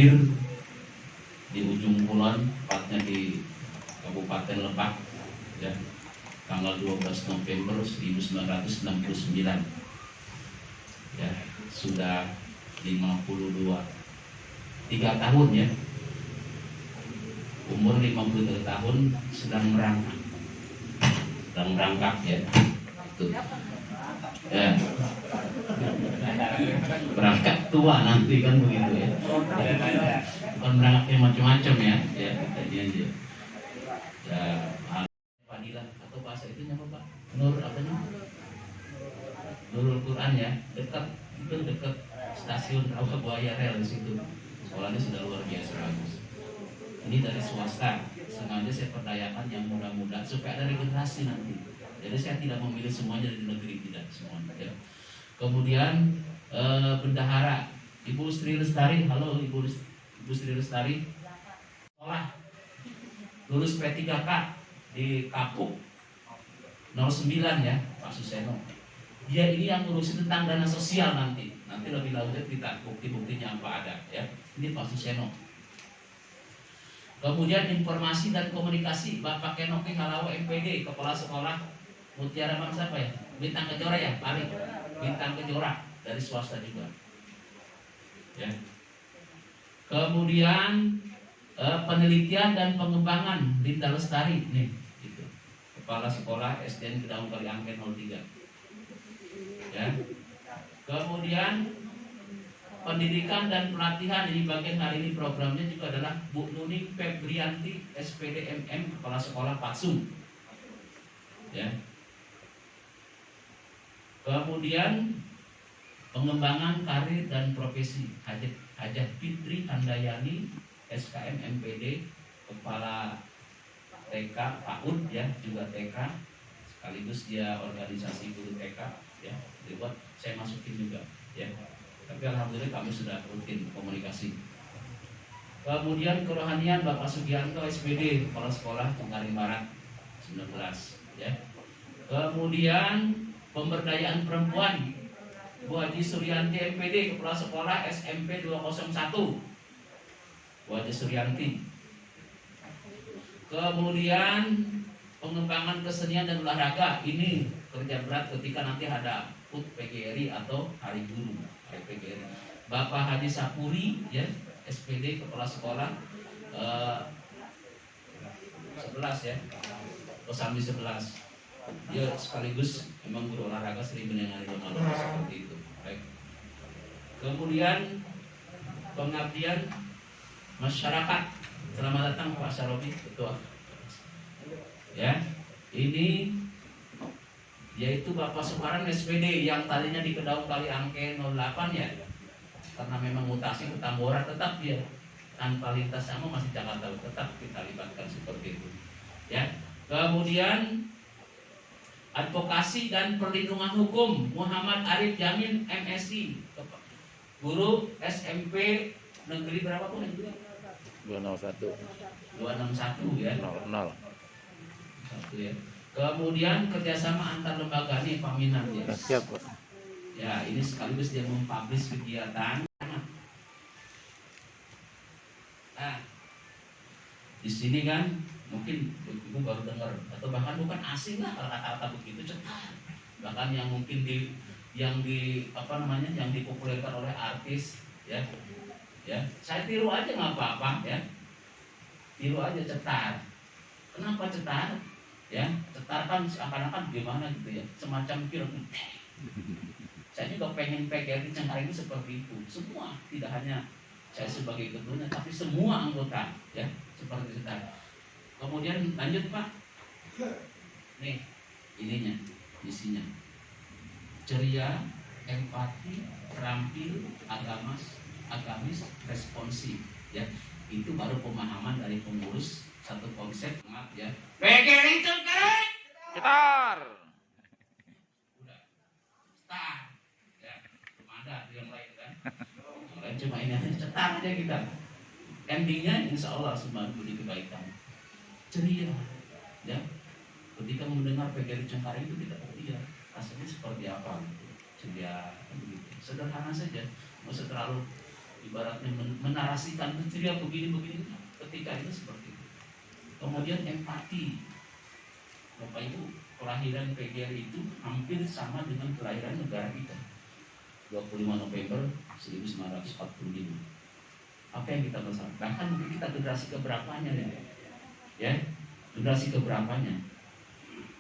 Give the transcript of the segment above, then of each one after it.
banjir di ujung kulon, tepatnya di Kabupaten Lebak, ya, tanggal 12 November 1969. Ya, sudah 3 tahun ya. Umur 53 tahun sedang merangkak ya. Itu. Ya. Berangkat tua nanti kan begitu ya. Bukan berangkatnya macam-macam ya. Ya, tadi aja. Ya, Fadilah atau bahasa itu apa Pak? Nur apa namanya? Nurul Quran ya, dekat stasiun Rawabuaya Rel di situ. Sekolahnya sudah luar biasa bagus. Ini dari swasta, sengaja saya perdayakan yang muda-muda supaya ada regenerasi nanti. Jadi saya tidak memilih semuanya dari negeri, tidak semuanya. Ya. Kemudian bendahara Ibu Sri Lestari, halo Ibu Sri Lestari, sekolah lulus P3K di Kapuk 09 ya, Pak Suseno. Dia ini yang ngurusin tentang dana sosial nanti lebih lanjut kita bukti-buktinya apa ada ya. Ini Pak Suseno. Kemudian informasi dan komunikasi Bapak Kenoki Halawa MPD, Kepala Sekolah Mutiara Bangsa apa ya? Bintang Kejora ya, paling Bintang Kejora dari swasta juga. Ya. Kemudian penelitian dan pengembangan Linda Lestari nih, gitu. Kepala Sekolah SDN Kedaung Kaliangke 03. Ya. Kemudian pendidikan dan pelatihan, ini bagian hari ini programnya juga adalah Bu Nuni Febrianti SPD MM, Kepala Sekolah Patsum. Ya. Kemudian pengembangan karir dan profesi Hajat Fitri Handayani SKM MPD, Kepala TK PAUD ya, juga TK sekaligus dia organisasi guru TK ya, dibuat saya masukin juga ya. Tapi alhamdulillah kami sudah rutin komunikasi. Kemudian kerohanian Bapak Sugianto SPD, Kepala Sekolah Cengkareng Barat 19 ya. Kemudian pemberdayaan perempuan Bu Haji Suryanti MPD, Kepala Sekolah SMP 201 Bu Haji Suryanti. Kemudian pengembangan kesenian dan olahraga, ini kerja berat ketika nanti ada HUT PGRI atau Hari Guru, Hari PGRI. Bapak Haji Sapuri ya, SPD Kepala Sekolah 11 ya, Kosambi 11. Dia sekaligus memang guru olahraga sering menangani lembaga seperti itu. Baik. Kemudian pengabdian masyarakat. Selamat datang Pak Sarobi, Ketua. Ya, ini yaitu Bapak Sukaran SPD yang tadinya di Kedaung Kaliangke 08 ya, karena memang mutasi ke Tambora, tetap dia tanpa lintas sama masih Jakarta, tetap kita libatkan seperti itu ya. Kemudian advokasi dan perlindungan hukum Muhammad Arif Jamin MSI, guru SMP negeri berapa pun itu? 261 ya, 00 1 ya. Kemudian kerjasama antar lembaga nih Pak Minan ya. Siap Pak. Ya, ini sekaligus dia mempublish kegiatan. Nah, di sini kan mungkin ibu baru dengar atau bahkan bukan asing lah kalau kata-kata begitu cetar. Bahkan yang mungkin yang dipopulerkan oleh artis ya. Ya, saya tiru aja nggak apa-apa ya. Tiru aja cetar. Kenapa cetar? Ya, cetar kan seakan-akan gimana gitu ya, semacam film. Saya juga pengen PGRI Cengkareng itu seperti itu. Semua, tidak hanya saya sebagai ketuanya, tapi semua anggota ya seperti cetar. Kemudian lanjut Pak. Nih, ininya, isinya. Ceria, empati, terampil, agamis, responsif ya. Itu baru pemahaman dari pengurus satu konsep, maaf ya. PGRI Cengkareng. Cetar. Udah. Cetar. Ya, belum ada yang lain kan. Yang lain cuma ini aja, cetar aja kita. Endingnya insya Allah semua budi kebaikan. Ceria. Ya. Ketika mendengar PGRI Cengkareng itu kita rasanya seperti apa gitu. Ceria begitu. Sederhana saja. Nggak usah terlalu ibaratnya menarasikan dia begini-begini, ketika itu seperti itu. Kemudian empati, Bapak Ibu, kelahiran PGRI itu hampir sama dengan kelahiran negara kita, 25 November 1945. Apa yang kita bersama? Bahkan mungkin kita generasi keberapanya nih, ya, generasi keberapanya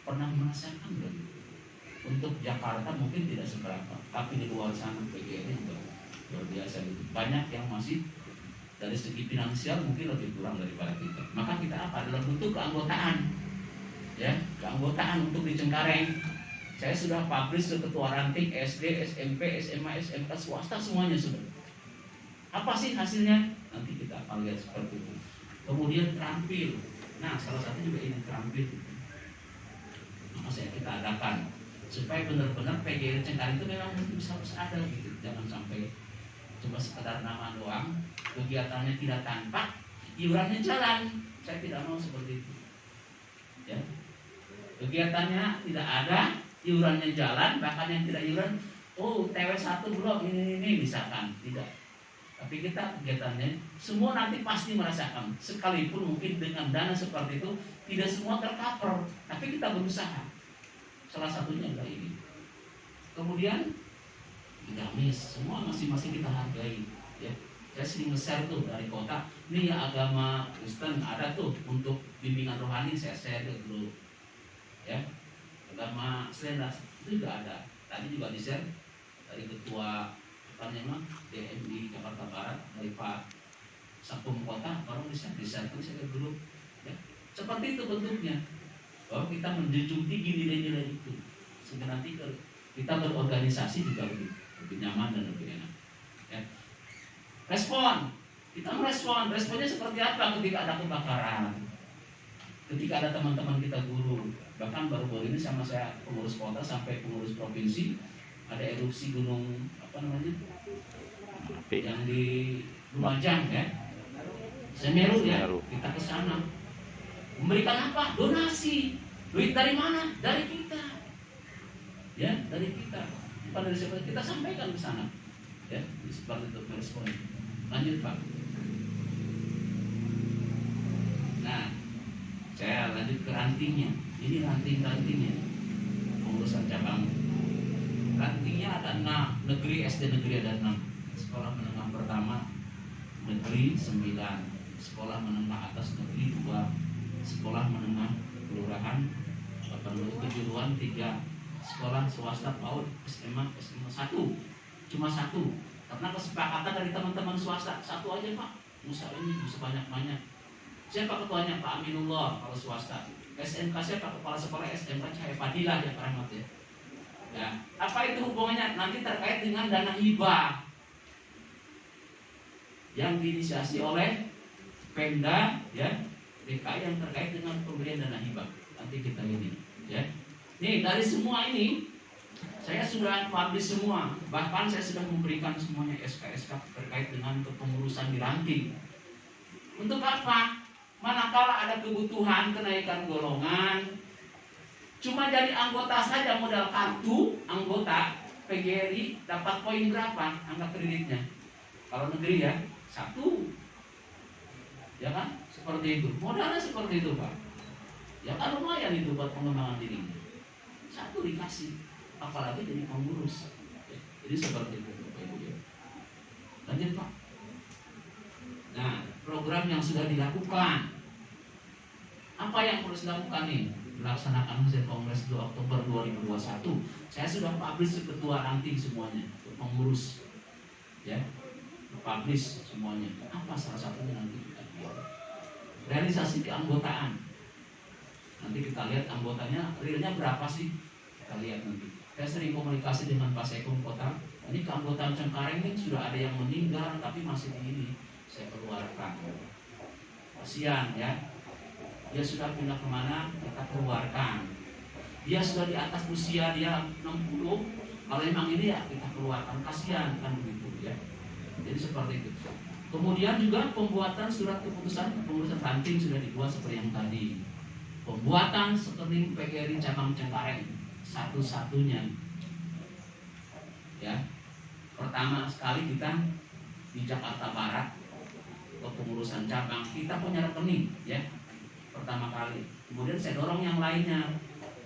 pernah merasakan belum? Untuk Jakarta mungkin tidak seberapa, tapi di luar sana PGRI juga luar biasa gitu. Banyak yang masih dari segi finansial mungkin lebih kurang daripada kita. Maka kita apa? Dalam bentuk keanggotaan, ya, keanggotaan untuk di Cengkareng. Saya sudah publish ke ketua ranting SD, SMP, SMA, SMK swasta semuanya sudah. Apa sih hasilnya? Nanti kita akan lihat seperti itu. Kemudian terampil. Nah, salah satu juga ini terampil. Maka kita adakan supaya benar-benar PGRI Cengkareng itu memang harus ada gitu. Jangan sampai cuma sekedar nama doang, kegiatannya tidak tampak, iurannya jalan. Saya tidak mau seperti itu. Ya. Kegiatannya tidak ada, iurannya jalan, bahkan yang tidak iuran, oh TW1 belum ini misalkan, tidak. Tapi kita kegiatannya semua nanti pasti merasakan, sekalipun mungkin dengan dana seperti itu tidak semua tercover, tapi kita berusaha. Salah satunya adalah ini. Kemudian agamis, semua masing-masing kita hargai. Ya, saya sering nge-share tuh dari kota. Ini ya agama Kristen ada tuh untuk bimbingan rohani, saya share dulu. Ya, agama Islam itu juga ada. Tadi juga di-share dari ketua DMI Jakarta Barat, dari Pak Sakum Kota, baru di-share itu saya dulu. Ya, seperti itu bentuknya. Bahwa kita menjunjung tinggi nilai-nilai itu, sehingga nanti kita berorganisasi juga lebih nyaman dan lebih enak. Ya. Respon, kita merespon. Responnya seperti apa ketika ada kebakaran, ketika ada teman-teman kita guru. Bahkan baru-baru ini sama saya pengurus kota sampai pengurus provinsi, ada erupsi gunung apa namanya yang di Lumajang, ya, Semeru, ya, kita ke sana memberikan apa? Donasi. Duit dari mana? Dari kita. Ya, dari kita. Bukan dari siapa, kita sampaikan ke sana. Ya, seperti itu merespon. Lanjut, Pak. Nah, saya lanjut ke rantingnya. Ini ranting-rantingnya. Pengurusan cabang. Rantingnya ada 6. Negeri, SD negeri ada 6. Sekolah menengah pertama negeri 9. Sekolah menengah atas negeri 2. Sekolah menengah kelurahan kejuruan 3. Sekolah swasta PAUD SMA 1. Cuma 1. Karena kesepakatan dari teman-teman swasta, 1 aja Pak. Musa ini bisa banyak-banyak. Siapa ketuanya? Pak Aminullah kalau swasta. SMK siapa? Kepala sekolah SMK Cahaya Fadilah, ya Pak Rahmat, ya. Ya, apa itu hubungannya? Nanti terkait dengan dana hibah yang diinisiasi oleh Pemda, ya, DKI yang terkait dengan pemberian dana hibah. Nanti kita ini, ya. Nih, dari semua ini saya sudah publish semua. Bahkan saya sudah memberikan semuanya SK-SK terkait dengan kepengurusan di ranting. Untuk apa? Manakala ada kebutuhan kenaikan golongan, cuma jadi anggota saja modal kartu anggota PGRI dapat poin berapa angka kreditnya? Kalau negeri ya 1, ya kan? Seperti itu. Modalnya seperti itu, Pak. Ya kan lumayan itu buat pengembangan dirinya. 1 dikasih, apalagi jadi pengurus. Jadi seperti itu, Bapak Ibu. Lanjut, Pak. Nah, program yang sudah dilakukan, apa yang harus dilakukan nih? Melaksanakan hasil Kongres 2 Oktober 2021. Saya sudah publish ketua ranting semuanya, pengurus, ya, publish semuanya. Apa salah satunya nanti kita lihat? Realisasi keanggotaan. Nanti kita lihat anggotanya realnya berapa sih? Kita lihat nanti. Saya sering komunikasi dengan Pak Sekum Kota. Ini keanggotaan Cengkareng ini sudah ada yang meninggal, tapi masih di ini saya keluarkan. Kasihan, ya. Dia sudah pindah kemana, kita keluarkan. Dia sudah di atas usia, dia 60. Kalau memang ini ya kita keluarkan, kasihan kan begitu, ya. Jadi seperti itu. Kemudian juga pembuatan surat keputusan pengurusan ranting sudah dibuat seperti yang tadi. Pembuatan rekening PGRI cabang Cengkareng satu-satunya. Ya. Pertama sekali kita di Jakarta Barat, kepengurusan cabang, kita punya rekening ya pertama kali. Kemudian saya dorong yang lainnya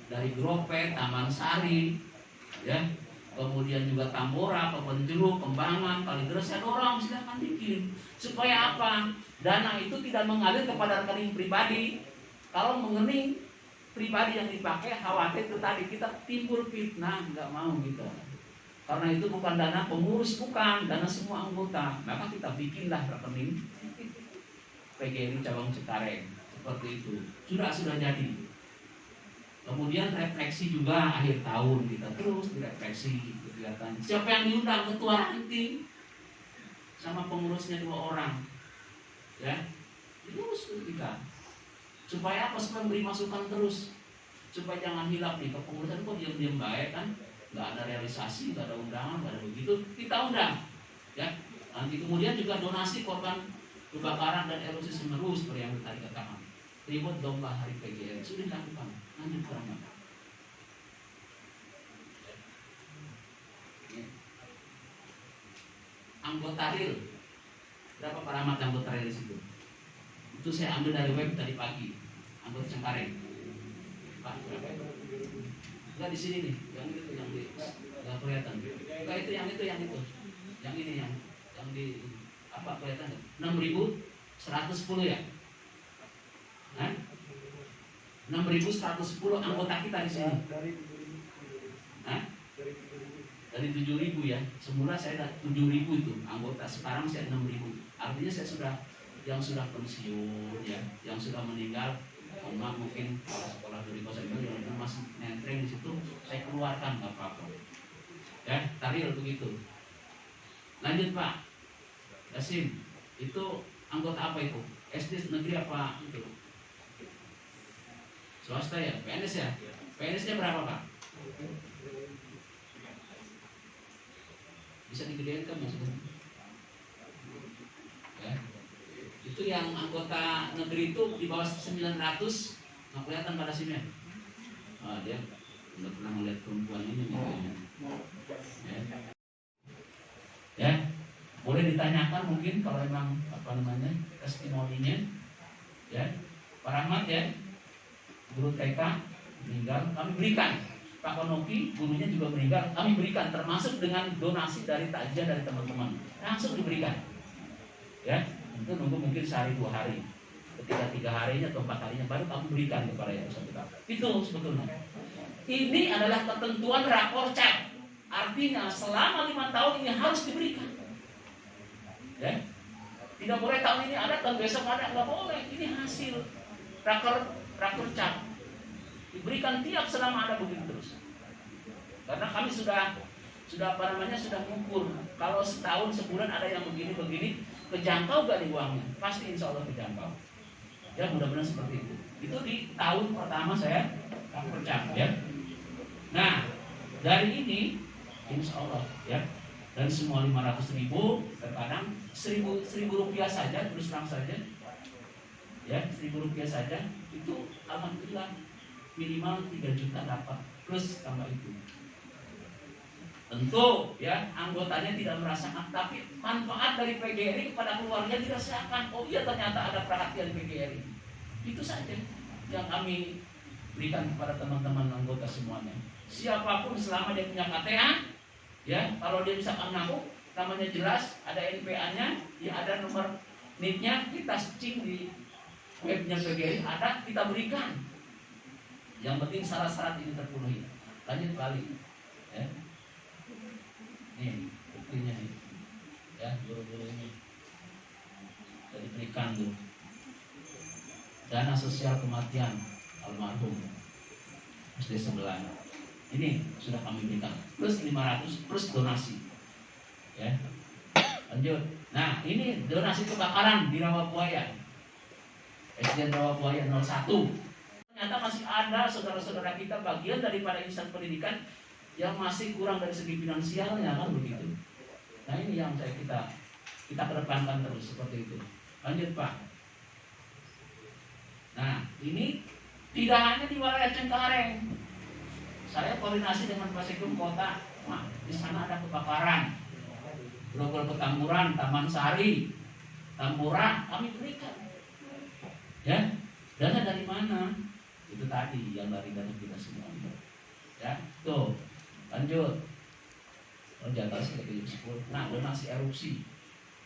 dari Gropet, Taman Sari, ya, kemudian juga Tambora, Kebonjeruk, Kembangan, Kalideres, saya dorong silakan bikin. Supaya apa? Dana itu tidak mengalir kepada rekening pribadi. Kalau mengening pribadi yang dipakai, khawatir itu tadi kita timbul fitnah, nggak mau gitu. Karena itu bukan dana pengurus, bukan dana semua anggota. Maka kita bikinlah rekening PGRI cabang Cengkareng seperti itu. Sudah jadi. Kemudian refleksi juga akhir tahun kita terus direfleksi, kelihatan siapa yang diundang, ketua ranting sama pengurusnya 2 orang, ya terus kita supaya apa? Supaya beri masukan terus, supaya jangan hilap nih kepengurusan kok diam-diam baik kan, nggak ada realisasi, nggak ada undangan, nggak ada begitu, kita undang, ya. Nanti kemudian juga donasi korban kebakaran dan erosi Semeru seperti yang tadi katakan. Ribut domba hari PGRI sudah dilakukan, lanjut ke Ramadan. Anggota real, berapa Pak Rahmat anggota real di situ? Itu saya ambil dari web tadi pagi, anggota Cengkareng. Pak, berapa? Enggak di sini nih, yang itu yang di nggak kelihatan. Enggak itu, yang ini yang di apa kelihatan? 6.110 ya? 6.110 anggota kita di sini. Dari 7.000 ya. Semula saya 7.000 itu anggota, sekarang saya 6.000. Artinya saya sudah pensiun ya, yang sudah meninggal, mungkin kalau sekolah dari kosan yang masih nentreng di situ, saya keluarkan nggak apa-apa. Ya, taril begitu. Lanjut Pak Yasin, itu anggota apa itu? SD negeri apa itu? Swasta ya, PNS ya? PNS-nya berapa Pak? Bisa digedein kan maksudnya? Ya. Itu yang anggota negeri itu di bawah 900, nggak kelihatan pada sini. Dia nggak pernah melihat perempuan ini misalnya. Ya, boleh ditanyakan mungkin kalau memang testimoninya, ya. Pak Rahmat ya, guru TK meninggal, kami berikan. Pak Konoki, gurunya juga meninggal, kami berikan, termasuk dengan donasi dari takjiah dari teman-teman, langsung diberikan. Ya, itu nunggu mungkin sehari 2 hari, ketika 3 harinya atau 4 harinya baru kami berikan kepada yang bersangkutan. Itu sebetulnya. Ini adalah ketentuan Rakorcap, artinya selama 5 tahun ini harus diberikan. Ya, tidak boleh tahun ini ada, tahun besok ada, nggak boleh. Ini hasil Rakorcap. Diberikan tiap selama ada begitu terus. Karena kami sudah mengukur kalau setahun sebulan ada yang begini kejangkau gak nih uangnya? Pasti insya Allah kejangkau. Ya mudah-mudahan seperti itu. Itu di tahun pertama saya percaya ya. Nah dari ini insya Allah ya, dan semua 500.000 terkadang 1.000 rupiah saja, terus terang saja ya, 1.000 rupiah saja itu alhamdulillah minimal 3 juta dapat plus tambah itu. Tentu ya anggotanya tidak merasakan, tapi manfaat dari PGRI kepada keluarga dirasakan. Oh iya ternyata ada perhatian PGRI. Itu saja yang kami berikan kepada teman-teman anggota semuanya. Siapapun selama dia punya KTA, ya kalau dia bisa ngaku, namanya jelas, ada NPA-nya, ya ada nomor NIK-nya, kita searching di webnya PGRI ada, kita berikan. Yang penting syarat-syarat ini terpenuhi. Lanjut balik. Ya. Nih, buktinya nih. Ya, guru-guru ini. Sudah diberikan tuh. Dana sosial kematian almarhum SD sebelah. Ini sudah kami berikan. Plus 500, plus donasi. Ya. Lanjut. Nah, ini donasi kebakaran di Rawabuaya. SD Rawabuaya 01. Ternyata masih ada saudara-saudara kita bagian daripada insan pendidikan yang masih kurang dari segi finansialnya kan begitu. Nah ini yang kita kedepankan terus seperti itu. Lanjut Pak. Nah ini tidak hanya di wilayah Cengkareng. Saya koordinasi dengan Pak Sekum Kota. Di sana ada kebakaran. Grogol Petamburan, Taman Sari, Tambora, kami berikan. Ya, dana dari mana? Itu tadi yang dari dana kita semua. Ya, tuh, lanjut. Jatah seperti 10. Nah, donasi erupsi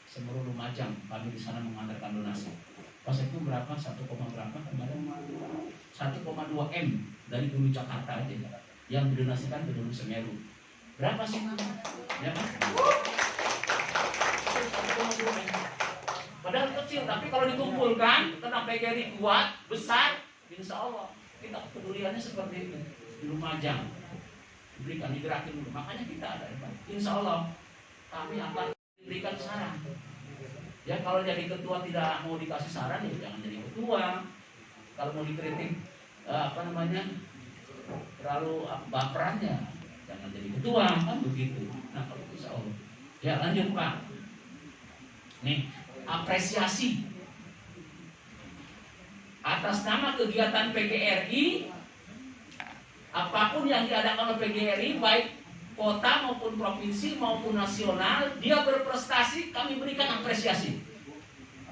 Semeru Lumajang, kami di sana mengantarkan donasi. Pas itu berapa? 1, berapa kemarin? 1,2 M dari Guru Jakarta aja yang didonasikan ke Gunung Semeru. Berapa sih? Ya kan? Padahal kecil, tapi kalau dikumpulkan, karena PGRI kuat, besar, insya Allah kita kepeduliannya seperti itu di Lumajang. Diberikan, digerakin dulu. Makanya kita ada, insya Allah kami akan diberikan saran. Ya kalau jadi ketua tidak mau dikasih saran, ya jangan jadi ketua. Kalau mau dikritik terlalu baperannya, jangan jadi ketua, kan begitu. Nah kalau insya Allah. Ya lanjut Pak. Nih, apresiasi atas nama kegiatan PGRI. Apapun yang diadakan oleh PGRI, baik kota maupun provinsi maupun nasional, dia berprestasi, kami berikan apresiasi.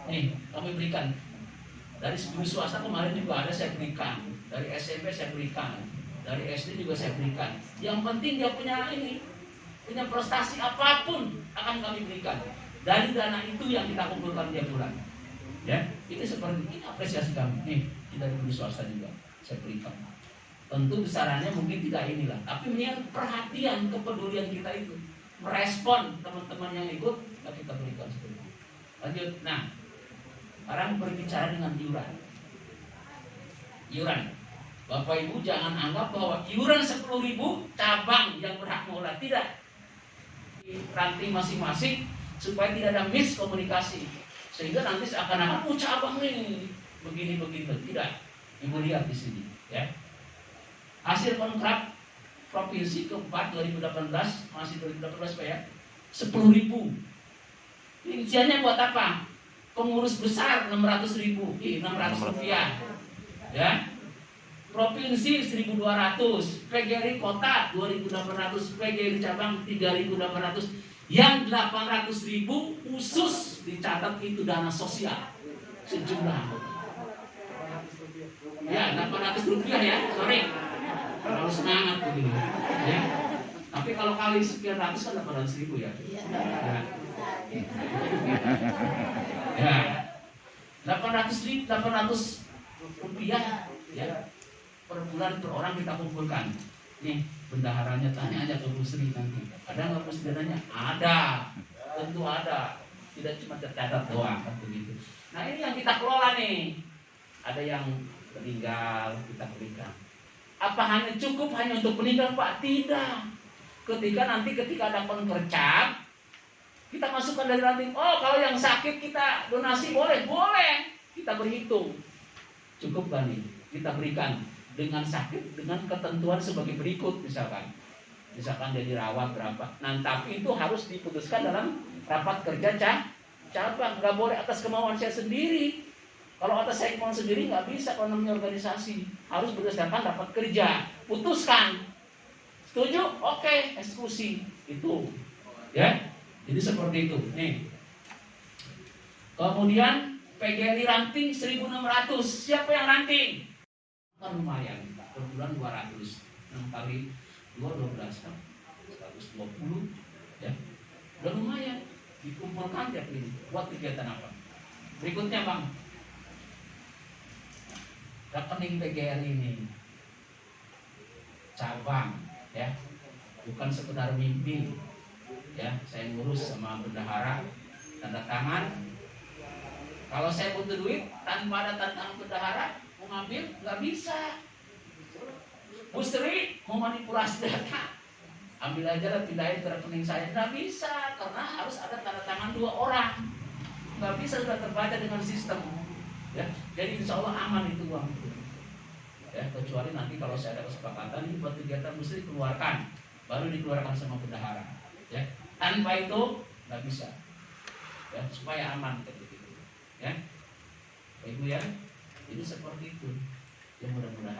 Nih, kami berikan. Dari guru swasta kemarin juga ada, saya berikan. Dari SMP saya berikan. Dari SD juga saya berikan. Yang penting dia punya prestasi apapun akan kami berikan. Dari dana itu yang kita kumpulkan tiap bulan. Ya, ini seperti ini apresiasi kami. Nih, dari guru swasta juga saya berikan. Tentu besarannya mungkin tidak inilah, tapi melihat perhatian, kepedulian kita itu, merespon teman-teman yang ikut, kita berikan seperti itu. Lanjut, nah, sekarang berbicara dengan iuran. Iuran, Bapak Ibu jangan anggap bahwa iuran 10.000 cabang yang berhak mengelola, tidak. Ranting masing-masing supaya tidak ada miskomunikasi, sehingga nanti seakan-akan cabang nih begini, tidak. Ibu lihat di sini, ya. Hasil kontrak provinsi keempat 2018, masih 2018 Pak ya, 10.000. Rinciannya buat apa? Pengurus besar 600.000, 600 rupiah, ya. Provinsi 1.200, PGRI kota 2.800, PGRI cabang 3.800, yang 800.000 khusus dicatat itu dana sosial sejumlah. Ya 800 rupiah ya, sorry. Kalau semangat begini, ya. Tapi kalau kali sekian ratus kan 800.000 ya. Ya. 800 rupiah ya per bulan per orang kita kumpulkan. Nih bendaharanya tanya aja ke Bu Sri nanti. Ada nggak Bu Sri dananya? Ada, tentu ada. Tidak cuma tercatat doang kan begitu. Nah ini yang kita kelola nih. Ada yang meninggal kita berikan. Apa hanya cukup hanya untuk meninggal Pak? Tidak. Ketika ada pengercap, kita masukkan dari ranting. Oh kalau yang sakit kita donasi boleh. Kita berhitung. Cukup gak nih? Kita berikan dengan sakit dengan ketentuan sebagai berikut misalkan dia dirawat berapa. Nah tapi itu harus diputuskan dalam rapat kerja cabang. Gak boleh atas kemauan saya sendiri. Kalau atas saya kemauan sendiri nggak bisa kalau namanya organisasi. Harus berdasarkan rapat kerja. Putuskan. Setuju? Oke, eksekusi. Itu. Ya. Jadi seperti itu. Nih. Kemudian PGRI ranting 1.600. Siapa yang ranting? Kan lumayan. Per bulan 200. 6 kali 2, 12 kan? 120. Ya. Udah lumayan. Dikumpulkan tiap ini. Buat kegiatan apa? Berikutnya Bang. Rekening PGRI ini cabang ya, bukan sekedar mimpi ya. Saya ngurus sama bendahara, tanda tangan. Kalau saya butuh duit tanpa ada tanda tangan bendahara mau ngambil nggak bisa. Bu Sri mau manipulasi data, ambil aja lah, pindahin ke rekening saya, nggak bisa karena harus ada tanda tangan 2 orang. Nggak bisa, sudah terbaca dengan sistem. Ya, jadi insya Allah aman itu uang. Ya, kecuali nanti kalau saya ada kesepakatan ini buat kegiatan mesti dikeluarkan, baru dikeluarkan sama bendahara. Ya, tanpa itu nggak bisa. Ya, supaya aman kayak begitu. Ya, Ibu ya, ini seperti itu. Ya mudah-mudahan.